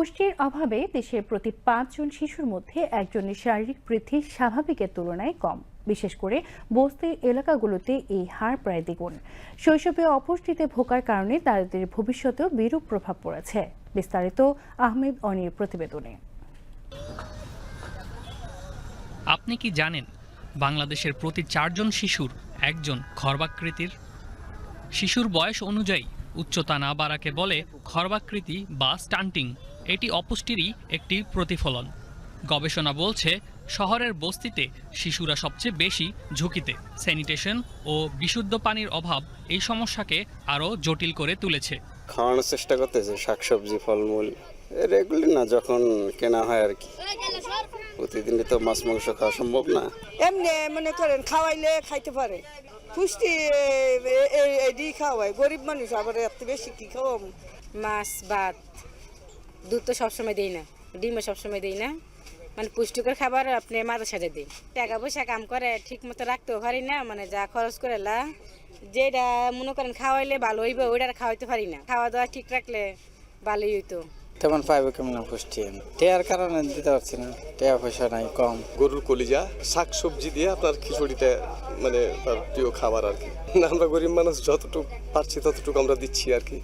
পুষ্টির অভাবে দেশের প্রতি ৫ জন শিশুর মধ্যে একজনের শারীরিক বৃদ্ধি স্বাভাবিকের তুলনায় কম। বিশেষ করে বস্তি এলাকাগুলোতে এই হার প্রায় দ্বিগুণ। শৈশবে অপুষ্টিতে ভোগার কারণে তাদের ভবিষ্যতেও বিরূপ প্রভাব পড়েছে। বিস্তারিত আহমেদ অনির প্রতিবেদনে। আপনি কি জানেন বাংলাদেশের প্রতি ৪ জন শিশুর একজন খর্বাকৃতির? শিশুর বয়স অনুযায়ী উচ্চতা না বাড়াকে বলে খর্বাকৃতি বা স্টান্টিং। এটি অপুষ্টিরই একটি প্রতিফলন। গবেষণা বলছে শহরের বস্তিতে শিশুরা সবচেয়ে বেশি ঝুঁকিতে। স্যানিটেশন ও বিশুদ্ধ পানির অভাব এই সমস্যাকে আরও জটিল করে তুলেছে। খাওয়ানোর চেষ্টা করতেছে শাকসবজি, ফলমূল এগুলি না, যখন কেনা হয় আর কি। প্রতিদিন তো মাছ মাংস খাওয়া সম্ভব না। এমনি মনে করেন খাওয়াইলে খাইতে পারে, পুষ্টি এডি খাওয়াই। গরিব মানুষ আবার এত বেশি কি খাওয়াম? মাছ, ভাত, দুধ তো সবসময় দিই না, ডিমও সবসময় দিই না। মানে পুষ্টিকর খাবার আপনি মাঝে সাজে দিই। টাকা পয়সা কাম করে ঠিক মতো রাখতেও পারি না, মানে যা খরচ করে যেটা মনে করেন খাওয়াইলে ভালো হইবে ওইটা খাওয়াইতে পারি না। খাওয়া দাওয়া ঠিক রাখলে ভালোই হইতো। তেমন পাইবে কেমন পুষ্টি? টেয়ার কারণে দিতে পারছি না, টেয়া পয়সা নাই, কম। গরুর কলিজা, শাক সবজি দিয়ে আপনার খিচুড়িটা মানে তার প্রিয় খাবার আর কি। আমরা গরিব মানুষ যতটুকু পারছি ততটুকু আমরা দিচ্ছি আর কি।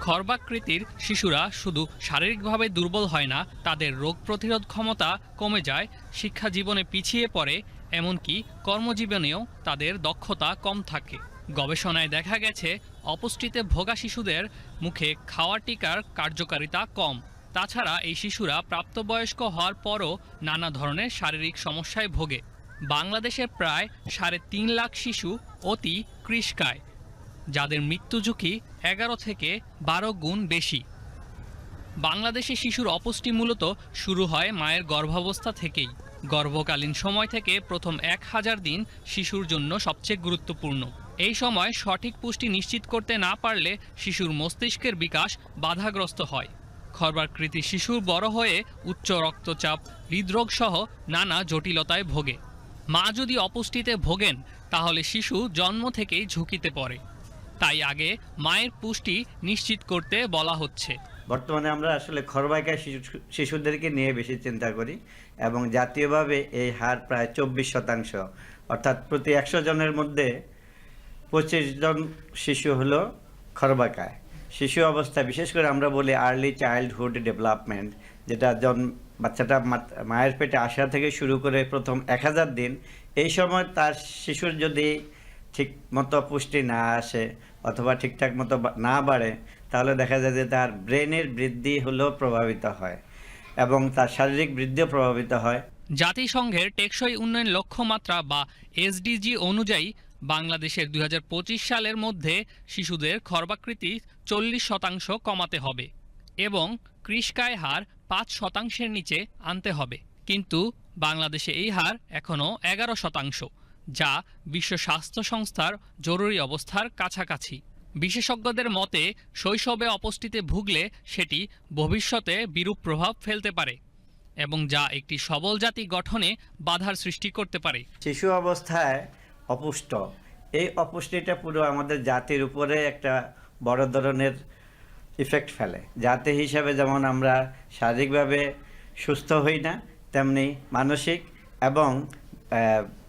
খর্বাকৃতির শিশুরা শুধু শারীরিকভাবে দুর্বল হয় না, তাদের রোগ প্রতিরোধ ক্ষমতা কমে যায়, শিক্ষা জীবনে পিছিয়ে পড়ে, এমনকি কর্মজীবনেও তাদের দক্ষতা কম থাকে। গবেষণায় দেখা গেছে অপুষ্টিতে ভোগা শিশুদের মুখে খাওয়ার টিকার কার্যকারিতা কম। তাছাড়া এই শিশুরা প্রাপ্তবয়স্ক হওয়ার পরও নানা ধরনের শারীরিক সমস্যায় ভোগে। বাংলাদেশের প্রায় ৩.৫ লাখ শিশু অতি কৃশকায়, যাদের মৃত্যু ঝুঁকি ১১ থেকে ১২ গুণ বেশি। বাংলাদেশে শিশুর অপুষ্টি মূলত শুরু হয় মায়ের গর্ভাবস্থা থেকেই। গর্ভকালীন সময় থেকে প্রথম ১,০০০ দিন শিশুর জন্য সবচেয়ে গুরুত্বপূর্ণ। এই সময় সঠিক পুষ্টি নিশ্চিত করতে না পারলে শিশুর মস্তিষ্কের বিকাশ বাধাগ্রস্ত হয়। খর্বাকৃতি শিশু বড় হয়ে উচ্চ রক্তচাপ, হৃদরোগ সহ নানা জটিলতায় ভোগে। মা যদি অপুষ্টিতে ভোগেন তাহলে শিশু জন্ম থেকেই ঝুঁকিতে পড়ে। তাই আগে মায়ের পুষ্টি নিশ্চিত করতে বলা হচ্ছে। বর্তমানে আমরা আসলে খর্বাকায় শিশুদেরকে নিয়ে বেশি চিন্তা করি এবং জাতীয়ভাবে এই হার প্রায় ২৪%। অর্থাৎ প্রতি ১০০ জনের মধ্যে ২৫ জন শিশু হলো খর্বাকায়। শিশু অবস্থা বিশেষ করে আমরা বলি আর্লি চাইল্ডহুড ডেভেলপমেন্ট, যেটা বাচ্চাটা মায়ের পেটে আসা থেকে শুরু করে প্রথম ১,০০০ দিন, এই সময় তার শিশুর যদি ঠিক মতো পুষ্টি না আসে অথবা ঠিকঠাক মতো না বাড়ে, তাহলে দেখা যায় যে তার ব্রেনের বৃদ্ধি হলেও প্রভাবিত হয় এবং তার শারীরিক বৃদ্ধিও প্রভাবিত হয়। জাতিসংঘের টেকসই উন্নয়ন লক্ষ্যমাত্রা বা এসডিজি অনুযায়ী বাংলাদেশের ২০২৫ সালের মধ্যে শিশুদের খর্বাকৃতি ৪০% কমাতে হবে এবং কৃশকায় হার ৫% নিচে আনতে হবে। কিন্তু বাংলাদেশে এই হার এখনও ১১%, যা বিশ্ব স্বাস্থ্য সংস্থার জরুরি অবস্থার কাছাকাছি। বিশেষজ্ঞদের মতে শৈশবে অপুষ্টিতে ভুগলে সেটি ভবিষ্যতে বিরূপ প্রভাব ফেলতে পারে এবং যা একটি সবল জাতি গঠনে বাধার সৃষ্টি করতে পারে। শিশু অবস্থায় অপুষ্ট, এই অপুষ্টিটা পুরো আমাদের জাতির উপরে একটা বড় ধরনের ইফেক্ট ফেলে। জাতি হিসাবে যেমন আমরা শারীরিকভাবে সুস্থ হই না, তেমনি মানসিক এবং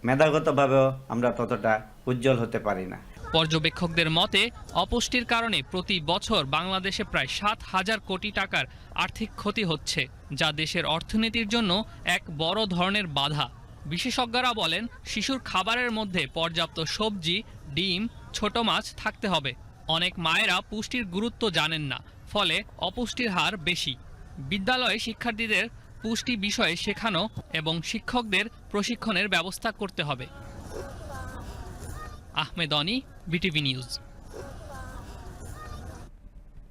মেধাগতভাবেও আমরা ততটা উজ্জ্বল হতে পারি না। পর্যবেক্ষকদের মতে অপুষ্টির কারণে প্রতি বছর বাংলাদেশে প্রায় ৭,০০০ কোটি টাকার আর্থিক ক্ষতি হচ্ছে, যা দেশের অর্থনীতির জন্য এক বড় ধরনের বাধা। বিশেষজ্ঞরা বলেন শিশুর খাবারের মধ্যে পর্যাপ্ত সবজি, ডিম, ছোট মাছ থাকতে হবে। অনেক মায়েরা পুষ্টির গুরুত্ব জানেন না, ফলে অপুষ্টির হার বেশি। বিদ্যালয়ে শিক্ষার্থীদের পুষ্টি বিষয়ে শেখানো এবং শিক্ষকদের প্রশিক্ষণের ব্যবস্থা করতে হবে। আহমেদ অনি, বিটিভি নিউজ।